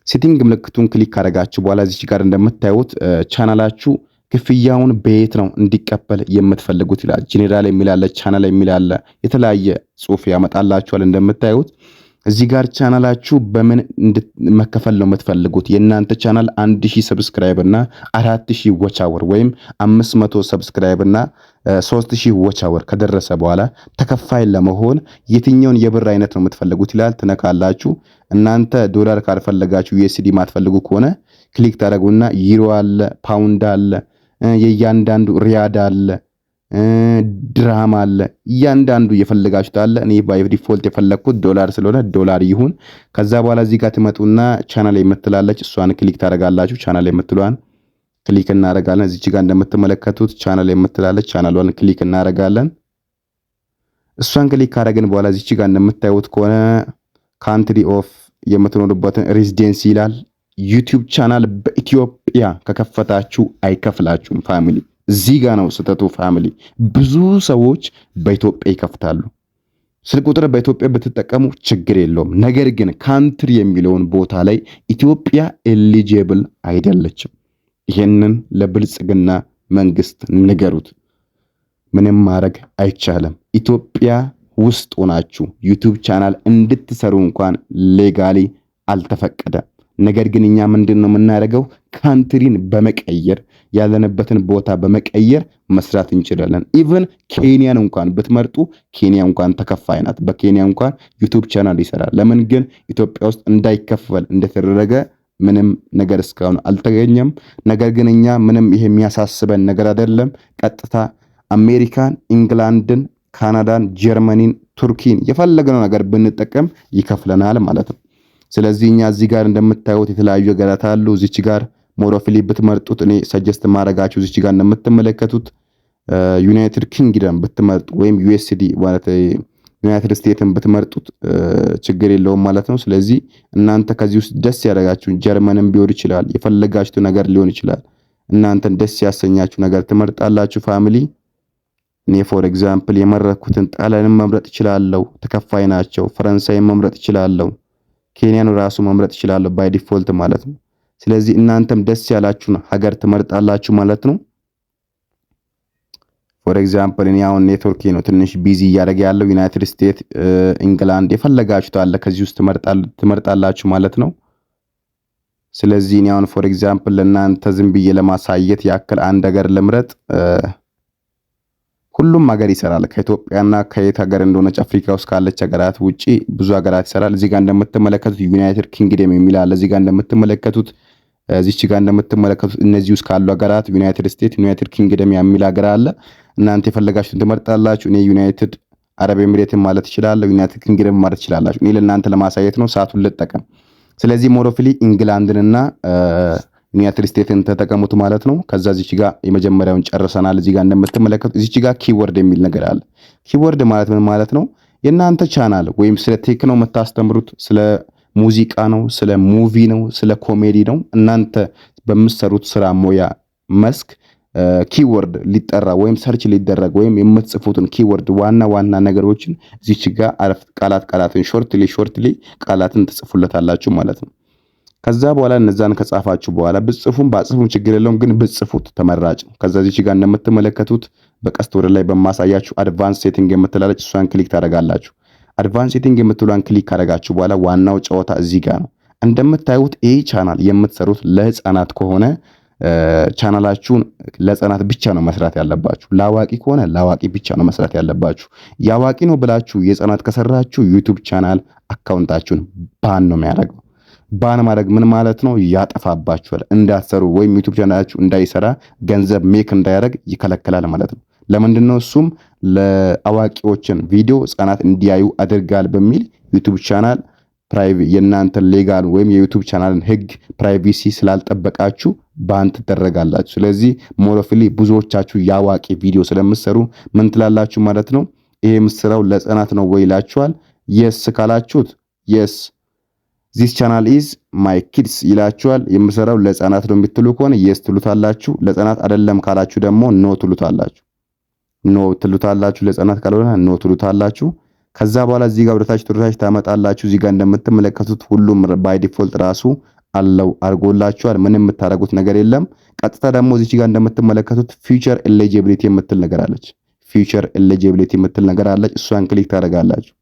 ሴቲንግ ምልክቱን ክሊክ ካረጋችሁ በኋላ እዚች ጋር እንደምታዩት ቻናላችሁ ክፍያውን በየት ነው እንዲቀበል የምትፈልጉት ይላል። ጄኔራል የሚል አለ፣ ቻናል የሚል አለ። የተለያየ ጽሑፍ ያመጣላችኋል እንደምታዩት እዚህ ጋር ቻናላችሁ በምን መከፈል ነው የምትፈልጉት? የእናንተ ቻናል 1000 ሰብስክራይብ እና 4000 ዎች አወር ወይም 500 ሰብስክራይብ እና 3000 ዎች አወር ከደረሰ በኋላ ተከፋይ ለመሆን የትኛውን የብር አይነት ነው የምትፈልጉት ይላል። ትነካላችሁ። እናንተ ዶላር ካልፈለጋችሁ ዩኤስዲ ማትፈልጉ ከሆነ ክሊክ ታደርጉና ዩሮ አለ፣ ፓውንድ አለ፣ የእያንዳንዱ ሪያድ አለ፣ ድርሃም አለ። እያንዳንዱ የፈለጋችሁት አለ። እኔ ባይ ዲፎልት የፈለኩት ዶላር ስለሆነ ዶላር ይሁን። ከዛ በኋላ እዚህ ጋር ትመጡና ቻናል የምትላለች እሷን ክሊክ ታደርጋላችሁ። ቻናል የምትሏን ክሊክ እናደርጋለን። እዚች ጋር እንደምትመለከቱት ቻናል የምትላለች ቻናሏን ክሊክ እናደርጋለን። እሷን ክሊክ ካደረግን በኋላ እዚች ጋር እንደምታዩት ከሆነ ካንትሪ ኦፍ የምትኖሩበትን ሬዚደንሲ ይላል። ዩቲዩብ ቻናል በኢትዮጵያ ከከፈታችሁ አይከፍላችሁም ፋሚሊ። እዚህ ጋር ነው ስህተቱ ፋሚሊ። ብዙ ሰዎች በኢትዮጵያ ይከፍታሉ። ስልክ ቁጥር በኢትዮጵያ ብትጠቀሙ ችግር የለውም። ነገር ግን ካንትሪ የሚለውን ቦታ ላይ ኢትዮጵያ ኤሊጂብል አይደለችም። ይሄንን ለብልጽግና መንግስት ንገሩት። ምንም ማድረግ አይቻልም። ኢትዮጵያ ውስጥ ሆናችሁ ዩቲዩብ ቻናል እንድትሰሩ እንኳን ሌጋሊ አልተፈቀደም። ነገር ግን እኛ ምንድነው የምናደርገው? ካንትሪን በመቀየር ያለንበትን ቦታ በመቀየር መስራት እንችላለን። ኢቭን ኬንያን እንኳን ብትመርጡ ኬንያ እንኳን ተከፋይ ናት። በኬንያ እንኳን ዩቲዩብ ቻናል ይሰራል። ለምን ግን ኢትዮጵያ ውስጥ እንዳይከፈል እንደተደረገ ምንም ነገር እስካሁን አልተገኘም። ነገር ግን እኛ ምንም ይሄ የሚያሳስበን ነገር አይደለም። ቀጥታ አሜሪካን፣ ኢንግላንድን፣ ካናዳን፣ ጀርመኒን፣ ቱርኪን የፈለግነው ነገር ብንጠቀም ይከፍለናል ማለት ነው። ስለዚህ እኛ እዚህ ጋር እንደምታዩት የተለያዩ ሀገራት አሉ። እዚች ጋር ሞሮፊሊ ብትመርጡት እኔ ሰጀስት ማድረጋችሁ እዚች ጋር እንደምትመለከቱት ዩናይትድ ኪንግደም ብትመርጡ ወይም ዩኤስዲ ማለት ዩናይትድ ስቴትን ብትመርጡት ችግር የለውም ማለት ነው። ስለዚህ እናንተ ከዚህ ውስጥ ደስ ያደረጋችሁ ጀርመንም ቢሆን ይችላል፣ የፈለጋችሁ ነገር ሊሆን ይችላል። እናንተን ደስ ያሰኛችሁ ነገር ትመርጣላችሁ ፋሚሊ። እኔ ፎር ኤግዛምፕል የመረኩትን ጣሊያንን መምረጥ እችላለሁ፣ ተከፋይ ናቸው። ፈረንሳይን መምረጥ እችላለሁ፣ ኬንያን ራሱ መምረጥ እችላለሁ ባይ ዲፎልት ማለት ነው። ስለዚህ እናንተም ደስ ያላችሁን ሀገር ትመርጣላችሁ ማለት ነው። ፎር ኤግዛምፕል እኔ አሁን ኔትወርክ ነው ትንሽ ቢዚ እያደረገ ያለው ዩናይትድ ስቴት፣ ኢንግላንድ የፈለጋችሁት አለ ከዚህ ውስጥ ትመርጣላችሁ ማለት ነው። ስለዚህ እኔ አሁን ፎር ኤግዛምፕል ለእናንተ ዝም ብዬ ለማሳየት ያክል አንድ ሀገር ልምረጥ። ሁሉም ሀገር ይሰራል። ከኢትዮጵያና ከየት ሀገር እንደሆነች አፍሪካ ውስጥ ካለች ሀገራት ውጪ ብዙ ሀገራት ይሰራል። እዚህ ጋር እንደምትመለከቱት ዩናይትድ ኪንግደም የሚል አለ። እዚህ ጋር እንደምትመለከቱት እዚች ጋር እንደምትመለከቱት እነዚህ ውስጥ ካሉ ሀገራት ዩናይትድ ስቴት፣ ዩናይትድ ኪንግደም የሚል ሀገር አለ። እናንተ የፈለጋችሁትን ትመርጣላችሁ። እኔ ዩናይትድ አረብ ኤሚሬትን ማለት እችላለሁ፣ ዩናይትድ ኪንግደም ማለት እችላላችሁ። እኔ ለእናንተ ለማሳየት ነው፣ ሰዓቱን ልጠቀም። ስለዚህ ሞሮፊሊ ኢንግላንድንና ዩናይትድ ስቴትስን ተጠቀሙት ማለት ነው። ከዛ እዚች ጋር የመጀመሪያውን ጨርሰናል። እዚህ ጋር እንደምትመለከቱት እዚች ጋር ኪወርድ የሚል ነገር አለ። ኪወርድ ማለት ምን ማለት ነው? የእናንተ ቻናል ወይም ስለ ቴክ ነው የምታስተምሩት፣ ስለ ሙዚቃ ነው፣ ስለ ሙቪ ነው፣ ስለ ኮሜዲ ነው። እናንተ በምትሰሩት ስራ ሙያ መስክ ኪወርድ ሊጠራ ወይም ሰርች ሊደረግ ወይም የምትጽፉትን ኪወርድ ዋና ነገሮችን እዚች ጋር ቃላትን ሾርትሊ ቃላትን ትጽፉለታላችሁ ማለት ነው። ከዛ በኋላ እነዛን ከጻፋችሁ በኋላ ብጽፉም ባጽፉም ችግር የለውም፣ ግን ብጽፉት ተመራጭ ነው። ከዛ እዚች ጋር እንደምትመለከቱት በቀስት ወደ ላይ በማሳያችሁ አድቫንስ ሴቲንግ የምትላለች እሷን ክሊክ ታደርጋላችሁ። አድቫንስ ሴቲንግ የምትሏን ክሊክ ካደረጋችሁ በኋላ ዋናው ጨዋታ እዚህ ጋር ነው። እንደምታዩት ይህ ቻናል የምትሰሩት ለህፃናት ከሆነ ቻናላችሁን ለህፃናት ብቻ ነው መስራት ያለባችሁ። ለአዋቂ ከሆነ ለአዋቂ ብቻ ነው መስራት ያለባችሁ። የአዋቂ ነው ብላችሁ የህፃናት ከሰራችሁ ዩቲዩብ ቻናል አካውንታችሁን ባን ነው የሚያደርገው። ባን ማድረግ ምን ማለት ነው? ያጠፋባችኋል። እንዳትሰሩ ወይም ዩቲዩብ ቻናላችሁ እንዳይሰራ ገንዘብ ሜክ እንዳያደርግ ይከለክላል ማለት ነው። ለምንድነው? እሱም ለአዋቂዎችን ቪዲዮ ህፃናት እንዲያዩ አድርጋል በሚል ዩቲዩብ ቻናል የእናንተን ሌጋል ወይም የዩቲዩብ ቻናልን ህግ ፕራይቬሲ ስላልጠበቃችሁ ባን ትደረጋላችሁ። ስለዚህ ሞሮፊሊ ብዙዎቻችሁ የአዋቂ ቪዲዮ ስለምትሰሩ ምን ትላላችሁ ማለት ነው? ይሄ የምትሰራው ለህፃናት ነው ወይ ይላችኋል። የስ ካላችሁት የስ ዚስ ቻናል ኢዝ ማይ ኪድስ ይላችኋል። የምሰራው ለህፃናት ነው የምትሉ ከሆነ የስ ትሉታላችሁ። ለህፃናት አይደለም ካላችሁ ደግሞ ኖ ትሉታላችሁ። ኖ ትሉታላችሁ። ለህፃናት ካልሆነ ኖ ትሉታላችሁ። ከዛ በኋላ እዚህ ጋር ወደታች ታመጣላችሁ። እዚህ ጋር እንደምትመለከቱት ሁሉም ባይ ዲፎልት ራሱ አለው አድርጎላችኋል። ምንም የምታደርጉት ነገር የለም። ቀጥታ ደግሞ እዚህ ጋር እንደምትመለከቱት ፊውቸር ኤሊጂቢሊቲ የምትል ነገር አለች። ፊውቸር ኤሊጂቢሊቲ የምትል ነገር አለች። እሷን ክሊክ ታደርጋላችሁ።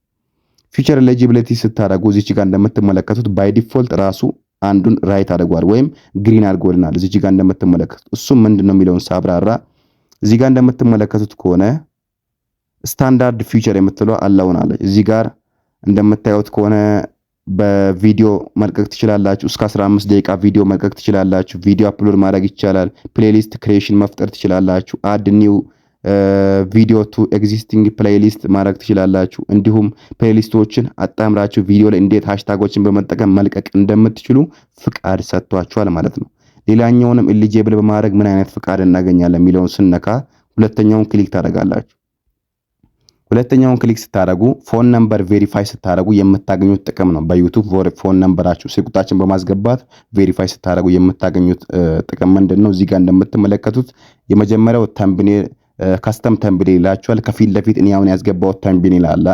ፊውቸር ኤሊጂቢሊቲ ስታደርጉ እዚህ ጋር እንደምትመለከቱት ባይ ዲፎልት ራሱ አንዱን ራይት አድርጓል ወይም ግሪን አድርጎልናል። እዚህ ጋር እንደምትመለከቱት እሱም ምንድነው የሚለውን ሳብራራ እዚህ ጋር እንደምትመለከቱት ከሆነ ስታንዳርድ ፊውቸር የምትለው አላውናለች። እዚህ ጋር እንደምታዩት ከሆነ በቪዲዮ መልቀቅ ትችላላችሁ። እስከ 15 ደቂቃ ቪዲዮ መልቀቅ ትችላላችሁ። ቪዲዮ አፕሎድ ማድረግ ይቻላል። ፕሌሊስት ክሬሽን መፍጠር ትችላላችሁ። አድ ኒው ቪዲዮ ቱ ኤግዚስቲንግ ፕሌሊስት ማድረግ ትችላላችሁ። እንዲሁም ፕሌሊስቶችን አጣምራችሁ ቪዲዮ ላይ እንዴት ሃሽታጎችን በመጠቀም መልቀቅ እንደምትችሉ ፍቃድ ሰጥቷችኋል ማለት ነው። ሌላኛውንም ኤሊጂብል በማድረግ ምን አይነት ፍቃድ እናገኛለን የሚለውን ስነካ ሁለተኛውን ክሊክ ታደርጋላችሁ። ሁለተኛውን ክሊክ ስታደርጉ ፎን ነምበር ቬሪፋይ ስታደርጉ የምታገኙት ጥቅም ነው። በዩቲዩብ ፎን ነምበራችሁ ስልኩታችን በማስገባት ቬሪፋይ ስታደርጉ የምታገኙት ጥቅም ምንድነው? እዚህ ጋር እንደምትመለከቱት የመጀመሪያው ተምብኔል ካስተም ተምብኔል ይላችኋል። ከፊት ለፊት እኔ አሁን ያስገባው ተምብኔል አለ።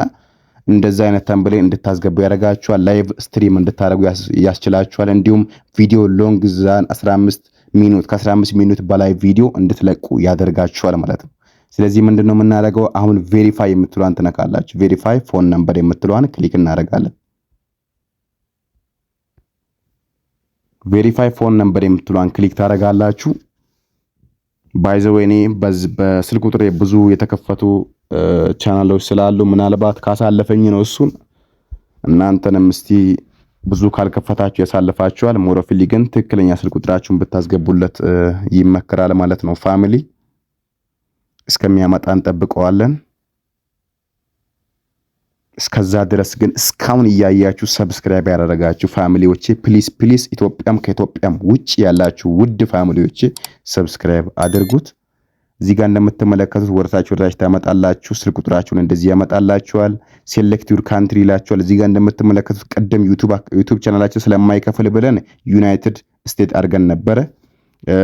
እንደዛ አይነት ተምብኔል እንድታስገቡ ያደርጋችኋል። ላይቭ ስትሪም እንድታደርጉ ያስችላችኋል። እንዲሁም ቪዲዮ ሎንግ ዛን 15 ሚኒት ከ15 ሚኒት በላይ ቪዲዮ እንድትለቁ ያደርጋችኋል ማለት ነው። ስለዚህ ምንድነው የምናደርገው? አሁን ቬሪፋይ የምትሏን ትነካላችሁ። ቬሪፋይ ፎን ነምበር የምትሏን ክሊክ እናደርጋለን። ቬሪፋይ ፎን ነምበር የምትሏን ክሊክ ታደርጋላችሁ። ባይ ዘ ወይ እኔ በስልክ ቁጥሬ ብዙ የተከፈቱ ቻናሎች ስላሉ ምናልባት ካሳለፈኝ ነው እሱን እናንተንም እስቲ ብዙ ካልከፈታችሁ ያሳልፋችኋል። ሞሮፊሊ ግን ትክክለኛ ስልክ ቁጥራችሁን ብታስገቡለት ይመከራል ማለት ነው። ፋሚሊ እስከሚያመጣ እንጠብቀዋለን። እስከዛ ድረስ ግን እስካሁን እያያችሁ ሰብስክራይብ ያደረጋችሁ ፋሚሊዎቼ ፕሊስ ኢትዮጵያም ከኢትዮጵያም ውጭ ያላችሁ ውድ ፋሚሊዎቼ ሰብስክራይብ አድርጉት። እዚህ ጋር እንደምትመለከቱት ወርታችሁ ታመጣላችሁ። ስልክ ቁጥራችሁን እንደዚህ ያመጣላችኋል። ሴሌክት ዩር ካንትሪ ይላችኋል። እዚህ ጋር እንደምትመለከቱት ቀደም ዩቲዩብ ቻናላችን ስለማይከፍል ብለን ዩናይትድ ስቴትስ አድርገን ነበረ።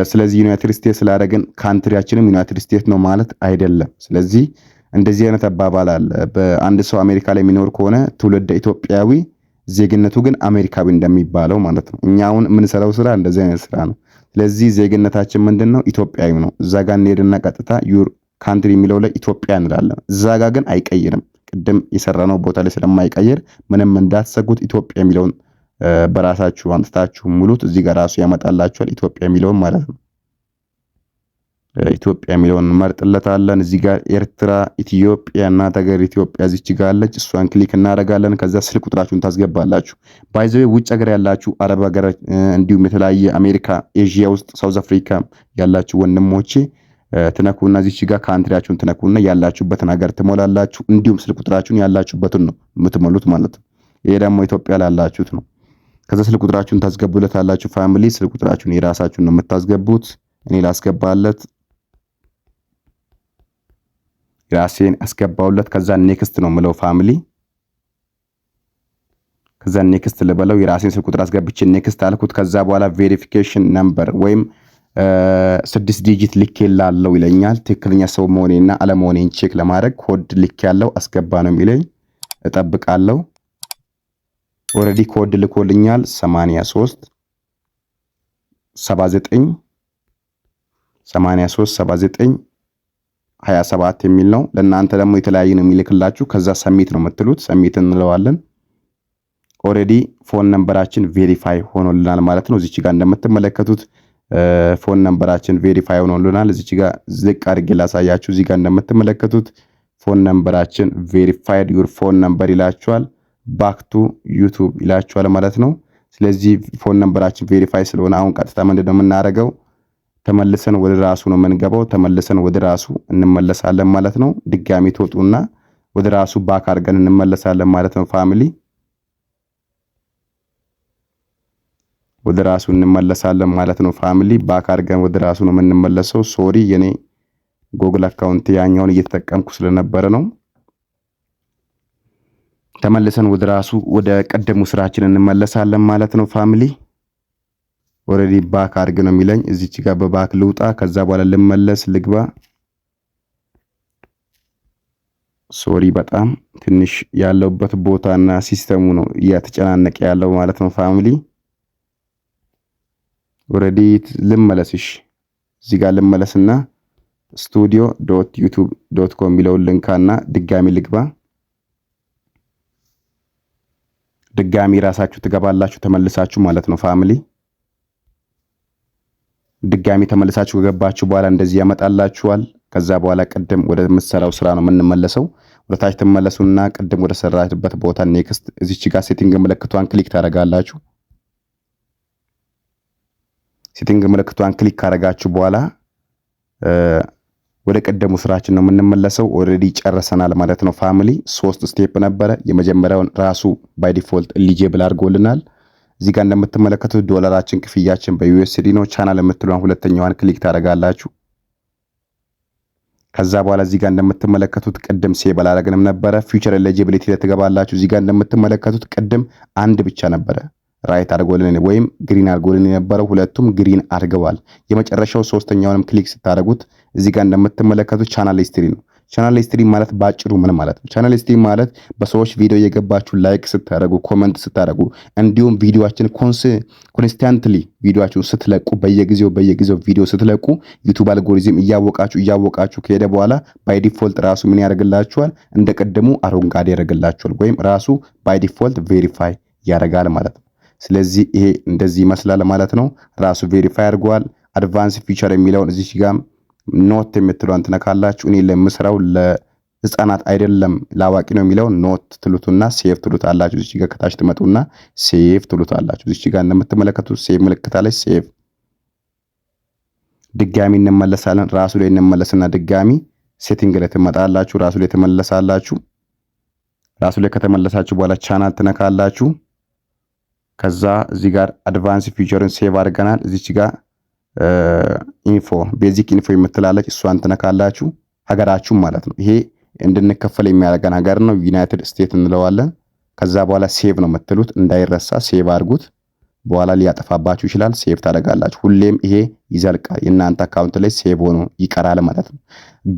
ስለዚህ ዩናይትድ ስቴትስ ስላደረግን ካንትሪያችንም ዩናይትድ ስቴትስ ነው ማለት አይደለም። ስለዚህ እንደዚህ አይነት አባባል አለ። በአንድ ሰው አሜሪካ ላይ የሚኖር ከሆነ ትውልደ ኢትዮጵያዊ ዜግነቱ ግን አሜሪካዊ እንደሚባለው ማለት ነው። እኛ አሁን የምንሰራው ስራ እንደዚህ አይነት ስራ ነው። ስለዚህ ዜግነታችን ምንድነው? ኢትዮጵያዊ ነው። እዛ ጋር እንሄድና ቀጥታ ዩር ካንትሪ የሚለው ላይ ኢትዮጵያ እንላለን። እዛ ጋር ግን አይቀይርም። ቅድም የሰራነው ቦታ ላይ ስለማይቀይር ምንም እንዳትሰጉት። ኢትዮጵያ የሚለውን በራሳችሁ አንስታችሁ ሙሉት። እዚህ ጋር ራሱ ያመጣላችኋል ኢትዮጵያ የሚለውን ማለት ነው። ኢትዮጵያ የሚለውን እንመርጥለታለን። እዚህ ጋር ኤርትራ፣ ኢትዮጵያ እና ሀገር ኢትዮጵያ እዚች ጋር አለች። እሷን ክሊክ እናደርጋለን። ከዛ ስልክ ቁጥራችሁን ታስገባላችሁ። ባይዘው ውጭ ሀገር ያላችሁ አረብ ሀገር፣ እንዲሁም የተለያየ አሜሪካ፣ ኤዥያ ውስጥ ሳውዝ አፍሪካ ያላችሁ ወንድሞቼ ትነኩና እዚች ጋር ካንትሪያችሁን ትነኩና ያላችሁበትን ሀገር ትሞላላችሁ። እንዲሁም ስልክ ቁጥራችሁን ያላችሁበትን ነው የምትሞሉት ማለት ነው። ይሄ ደግሞ ኢትዮጵያ ላላችሁት ነው። ከዛ ስልክ ቁጥራችሁን ታስገቡለታላችሁ። ፋሚሊ ስልክ ቁጥራችሁን የራሳችሁን ነው የምታስገቡት። እኔ ላስገባለት ራሴን አስገባውለት። ከዛ ኔክስት ነው ምለው ፋሚሊ። ከዛ ኔክስት ልበለው። የራሴን ስልክ ቁጥር አስገብቼ ኔክስት አልኩት። ከዛ በኋላ ቬሪፊኬሽን ነምበር ወይም 6 ዲጂት ልክ ያለው ይለኛል። ትክክለኛ ሰው መሆኔና አለመሆኔን ቼክ ለማድረግ ኮድ ልክ ያለው አስገባ ነው የሚለኝ። እጠብቃለሁ። ኦሬዲ ኮድ ልኮልኛል 83 79 27 የሚል ነው። ለእናንተ ደግሞ የተለያየ ነው የሚልክላችሁ። ከዛ ሰሚት ነው የምትሉት። ሰሚት እንለዋለን። ኦሬዲ ፎን ነምበራችን ቬሪፋይ ሆኖልናል ማለት ነው። እዚች ጋር እንደምትመለከቱት ፎን ነምበራችን ቬሪፋይ ሆኖልናል። እዚች ጋር ዝቅ አድርጌ ላሳያችሁ። እዚህ ጋር እንደምትመለከቱት ፎን ነምበራችን ቬሪፋይድ ዩር ፎን ነምበር ይላችኋል። ባክ ቱ ዩቲዩብ ይላችኋል ማለት ነው። ስለዚህ ፎን ነምበራችን ቬሪፋይ ስለሆነ አሁን ቀጥታ ምንድነው የምናደርገው? ተመልሰን ወደ ራሱ ነው የምንገባው። ተመልሰን ወደ ራሱ እንመለሳለን ማለት ነው። ድጋሚ ትወጡና ወደ ራሱ ባክ አድርገን እንመለሳለን ማለት ነው። ፋሚሊ ወደ ራሱ እንመለሳለን ማለት ነው። ፋሚሊ ባክ አድርገን ወደ ራሱ ነው የምንመለሰው። ሶሪ የኔ ጎግል አካውንት ያኛውን እየተጠቀምኩ ስለነበረ ነው። ተመልሰን ወደ ቀደሙ ስራችን እንመለሳለን ማለት ነው ፋሚሊ። ኦሬዲ ባክ አድርግ ነው የሚለኝ። እዚች ጋር በባክ ልውጣ። ከዛ በኋላ ልመለስ ልግባ። ሶሪ በጣም ትንሽ ያለውበት ቦታና ሲስተሙ ነው እያተጨናነቀ ያለው ማለት ነው ፋሚሊ። ኦሬዲ ልመለስሽ እዚህ ጋር ልመለስና studio.youtube.com የሚለውን ልንካና ድጋሚ ልግባ። ድጋሚ ራሳችሁ ትገባላችሁ ተመልሳችሁ ማለት ነው ፋሚሊ። ድጋሚ ተመልሳችሁ ከገባችሁ በኋላ እንደዚህ ያመጣላችኋል። ከዛ በኋላ ቅድም ወደ ምትሰራው ስራ ነው የምንመለሰው። ወደ ታች ተመለሱና ቅድም ወደ ሰራችሁበት ቦታ ኔክስት እዚች ጋር ሴቲንግ ምልክቷን ክሊክ ታደርጋላችሁ። ሴቲንግ ምልክቷን ክሊክ ካደረጋችሁ በኋላ ወደ ቀደሙ ስራችን ነው የምንመለሰው። ኦሬዲ ጨርሰናል ማለት ነው ፋሚሊ። 3 ስቴፕ ነበረ። የመጀመሪያውን ራሱ ባይ ዲፎልት ኤሊጂብል አድርጎልናል። እዚህ ጋር እንደምትመለከቱት ዶላራችን ክፍያችን በዩኤስዲ ነው። ቻናል የምትሏን ሁለተኛዋን ክሊክ ታደርጋላችሁ። ከዛ በኋላ እዚህ ጋር እንደምትመለከቱት ቅድም ሴቭ አላደረግንም ነበረ። ፊውቸር ኤሊጂቢሊቲ ላይ ትገባላችሁ። እዚህ ጋር እንደምትመለከቱት ቅድም አንድ ብቻ ነበረ ራይት አድርጎልን ወይም ግሪን አድርጎልን የነበረው፣ ሁለቱም ግሪን አድርገዋል። የመጨረሻው ሶስተኛውንም ክሊክ ስታደርጉት እዚህ ጋር እንደምትመለከቱት ቻናል ሂስትሪ ነው። ቻናል ሂስትሪ ማለት ባጭሩ ምን ማለት ነው? ቻናል ሂስትሪ ማለት በሰዎች ቪዲዮ የገባችሁ ላይክ ስታደርጉ፣ ኮሜንት ስታደርጉ እንዲሁም ቪዲዮአችን ኮንስታንትሊ ቪዲዮአችሁን ስትለቁ በየጊዜው ቪዲዮ ስትለቁ ዩቲዩብ አልጎሪዝም እያወቃችሁ ከሄደ በኋላ ባይ ዲፎልት ራሱ ምን ያደርግላችኋል? እንደቀደሙ አረንጓዴ ያደርግላችኋል ወይም ራሱ ባይ ዲፎልት ቬሪፋይ ያደርጋል ማለት ነው። ስለዚህ ይሄ እንደዚህ ይመስላል ማለት ነው። ራሱ ቬሪፋይ አድርጓል። አድቫንስ ፊቸር የሚለውን እዚህ ጋር ኖት የምትለውን ትነካላችሁ። እኔ ለምስራው ለህፃናት አይደለም ለአዋቂ ነው የሚለው ኖት ትሉትና ሴቭ ትሉታላችሁ። እዚህ ጋር ከታች ትመጡና ሴቭ ትሉታላችሁ። እዚህ ጋር እንደምትመለከቱት ሴቭ ምልክት አለች። ሴቭ ድጋሚ እንመለሳለን። ራሱ ላይ እንመለስና ድጋሚ ሴቲንግ ላይ ትመጣላችሁ። ራሱ ላይ ተመለሳላችሁ። ራሱ ላይ ከተመለሳችሁ በኋላ ቻናል ትነካላችሁ። ከዛ እዚህ ጋር አድቫንስ ፊቸርን ሴቭ አድርገናል። እዚች ጋር ኢንፎ ቤዚክ ኢንፎ የምትላለች እሷን ትነካላችሁ። ሀገራችሁ ማለት ነው። ይሄ እንድንከፈል የሚያደርገን ሀገር ነው። ዩናይትድ ስቴትስ እንለዋለን። ከዛ በኋላ ሴቭ ነው የምትሉት፣ እንዳይረሳ ሴቭ አድርጉት። በኋላ ሊያጠፋባችሁ ይችላል። ሴቭ ታደርጋላችሁ። ሁሌም ይሄ ይዘልቃል፣ የእናንተ አካውንት ላይ ሴቭ ሆኖ ይቀራል ማለት ነው።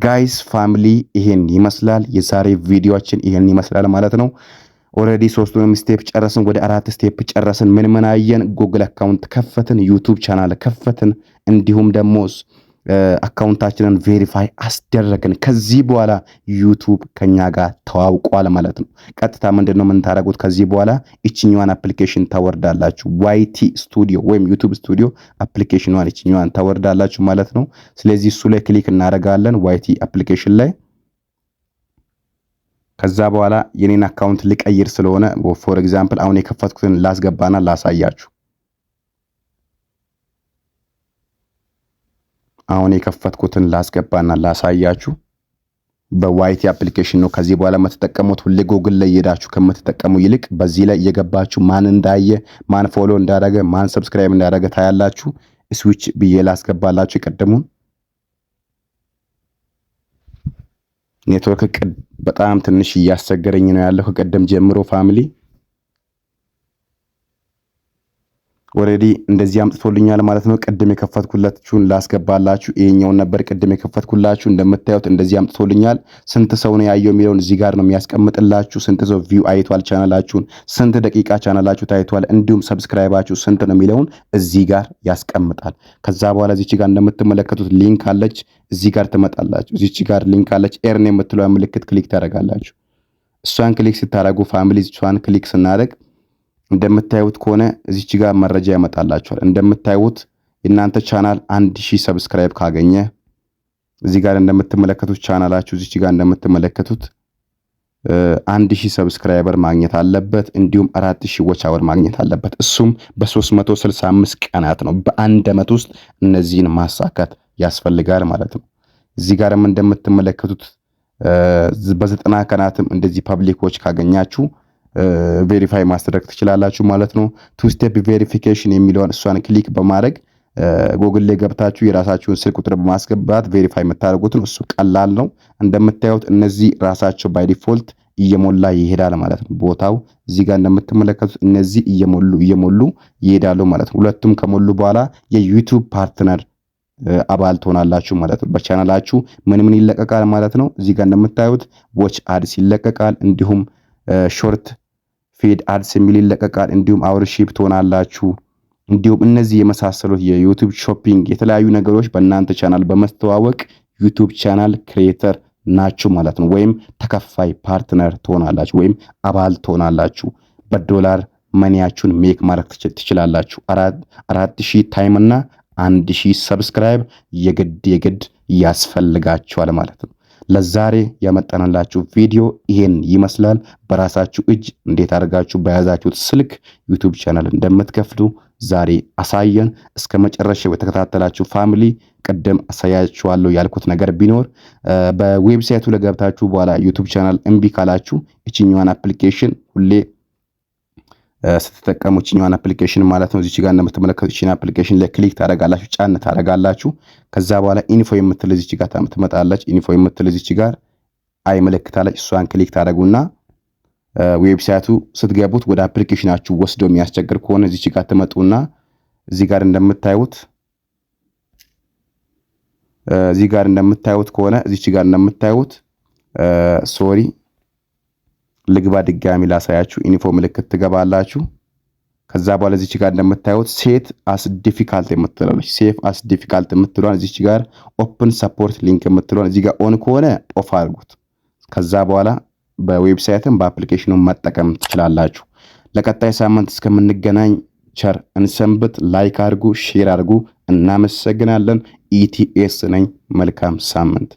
ጋይስ ፋሚሊ ይሄን ይመስላል የዛሬ ቪዲዮአችን፣ ይሄን ይመስላል ማለት ነው። ኦሬዲ 3ቱንም ስቴፕ ጨረስን። ወደ 4 ስቴፕ ጨረስን። ምን አየን? ጉግል አካውንት ከፈትን፣ ዩቲዩብ ቻናል ከፈትን፣ እንዲሁም ደግሞ አካውንታችንን ቬሪፋይ አስደረግን። ከዚህ በኋላ ዩቲዩብ ከኛ ጋር ተዋውቋል ማለት ነው። ቀጥታ ምንድነው ምን ታደርጉት? ከዚህ በኋላ እቺኛዋን አፕሊኬሽን ታወርዳላችሁ። ዋይቲ ስቱዲዮ ወይም ዩቲዩብ ስቱዲዮ አፕሊኬሽኗን እቺኛዋን ታወርዳላችሁ ማለት ነው። ስለዚህ እሱ ላይ ክሊክ እናደርጋለን፣ ዋይቲ አፕሊኬሽን ላይ። ከዛ በኋላ የኔን አካውንት ልቀይር ስለሆነ ፎር ኤግዛምፕል አሁን የከፈትኩትን ላስገባና ላሳያችሁ። አሁን የከፈትኩትን ላስገባና ላሳያችሁ። በዋይቲ አፕሊኬሽን ነው ከዚህ በኋላ የምትጠቀሙት። ሁሌ ጉግል ላይ ሄዳችሁ ከምትጠቀሙ ይልቅ በዚህ ላይ እየገባችሁ ማን እንዳየ፣ ማን ፎሎ እንዳደረገ፣ ማን ሰብስክራይብ እንዳደረገ ታያላችሁ። ስዊች ብዬ ላስገባላችሁ የቀደሙን። ኔትወርክ በጣም ትንሽ እያስቸገረኝ ነው ያለው ከቀደም ጀምሮ ፋሚሊ። ኦሬዲ እንደዚህ አምጥቶልኛል ማለት ነው። ቅድም የከፈትኩላችሁን ላስገባላችሁ። ይሄኛውን ነበር ቅድም የከፈትኩላችሁ። እንደምታዩት እንደዚህ አምጥቶልኛል። ስንት ሰው ነው ያየው የሚለውን እዚህ ጋር ነው የሚያስቀምጥላችሁ። ስንት ሰው ቪው አይቷል ቻናላችሁን፣ ስንት ደቂቃ ቻናላችሁ ታይቷል፣ እንዲሁም ሰብስክራይባችሁ ስንት ነው የሚለውን እዚህ ጋር ያስቀምጣል። ከዛ በኋላ እዚች ጋር እንደምትመለከቱት ሊንክ አለች። እዚህ ጋር ትመጣላችሁ። እዚች ጋር ሊንክ አለች። ኤርን የምትለው ምልክት ክሊክ ታደርጋላችሁ። እሷን ክሊክ ስታደርጉ ፋሚሊ እሷን ክሊክ ስናደርግ እንደምታዩት ከሆነ እዚች ጋር መረጃ ያመጣላችኋል። እንደምታዩት የእናንተ ቻናል 1000 ሰብስክራይብ ካገኘ እዚህ ጋር እንደምትመለከቱት ቻናላችሁ እዚች ጋር እንደምትመለከቱት 1000 ሰብስክራይበር ማግኘት አለበት። እንዲሁም 4000 ዎች አወር ማግኘት አለበት። እሱም በ365 ቀናት ነው። በአንድ ዓመት ውስጥ እነዚህን ማሳካት ያስፈልጋል ማለት ነው። እዚህ ጋርም እንደምትመለከቱት በ90 ቀናትም እንደዚህ ፐብሊኮች ካገኛችሁ ቬሪፋይ ማስደረግ ትችላላችሁ ማለት ነው። ቱ ስቴፕ ቬሪፊኬሽን የሚለውን እሷን ክሊክ በማድረግ ጉግል ላይ ገብታችሁ የራሳችሁን ስልክ ቁጥር በማስገባት ቬሪፋይ የምታደርጉትን እሱ ቀላል ነው። እንደምታዩት እነዚህ ራሳቸው ባይ ዲፎልት እየሞላ ይሄዳል ማለት ነው። ቦታው እዚህ ጋር እንደምትመለከቱት እነዚህ እየሞሉ ይሄዳሉ ማለት ነው። ሁለቱም ከሞሉ በኋላ የዩቲዩብ ፓርትነር አባል ትሆናላችሁ ማለት ነው። በቻናላችሁ ምን ይለቀቃል ማለት ነው። እዚህ ጋር እንደምታዩት ዎች አድስ ይለቀቃል፣ እንዲሁም ሾርት ፌድ አድስ የሚል ይለቀቃል፣ እንዲሁም አውርሺፕ ትሆናላችሁ። እንዲሁም እነዚህ የመሳሰሉት የዩቲዩብ ሾፒንግ የተለያዩ ነገሮች በእናንተ ቻናል በመስተዋወቅ ዩቲዩብ ቻናል ክሬተር ናችሁ ማለት ነው። ወይም ተከፋይ ፓርትነር ትሆናላችሁ ወይም አባል ትሆናላችሁ። በዶላር መኒያችሁን ሜክ ማድረግ ትችላላችሁ። 4000 ታይም እና 1000 ሰብስክራይብ የግድ ያስፈልጋችኋል ማለት ነው። ለዛሬ ያመጣንላችሁ ቪዲዮ ይሄን ይመስላል። በራሳችሁ እጅ እንዴት አድርጋችሁ በያዛችሁት ስልክ ዩቲዩብ ቻናል እንደምትከፍቱ ዛሬ አሳየን። እስከ መጨረሻው የተከታተላችሁ ፋሚሊ ቀደም አሳያችኋለሁ ያልኩት ነገር ቢኖር በዌብሳይቱ ለገብታችሁ በኋላ ዩቲዩብ ቻናል እምቢ ካላችሁ እቺኛዋን አፕሊኬሽን ሁሌ ስትጠቀሙ እቺኛዋን አፕሊኬሽን ማለት ነው እዚች ጋር እንደምትመለከቱት እቺን አፕሊኬሽን ላይ ክሊክ ታደርጋላችሁ፣ ጫን ታደርጋላችሁ። ከዛ በኋላ ኢንፎ የምትል እዚች ጋር ትመጣለች። ኢንፎ የምትል እዚች ጋር አይ ምልክታለች። እሷን ክሊክ ታደርጉና ዌብሳይቱ ስትገቡት ወደ አፕሊኬሽናችሁ ወስዶ የሚያስቸግር ከሆነ እዚች ጋር ትመጡና እዚህ ጋር እንደምታዩት ከሆነ እዚች ጋር እንደምታዩት ሶሪ ልግባ ድጋሚ ላሳያችሁ። ኢንፎ ምልክት ትገባላችሁ። ከዛ በኋላ እዚች ጋር እንደምታዩት ሴት አስ ዲፊካልት የምትላለች ሴፍ አስ ዲፊካልት የምትሏን እዚች ጋር ኦፕን ሰፖርት ሊንክ የምትሏን እዚህ ጋር ኦን ከሆነ ኦፍ አድርጉት። ከዛ በኋላ በዌብሳይትም በአፕሊኬሽኑ መጠቀም ትችላላችሁ። ለቀጣይ ሳምንት እስከምንገናኝ ቸር እንሰንብት። ላይክ አድርጉ፣ ሼር አድርጉ። እናመሰግናለን። ኢቲኤስ ነኝ። መልካም ሳምንት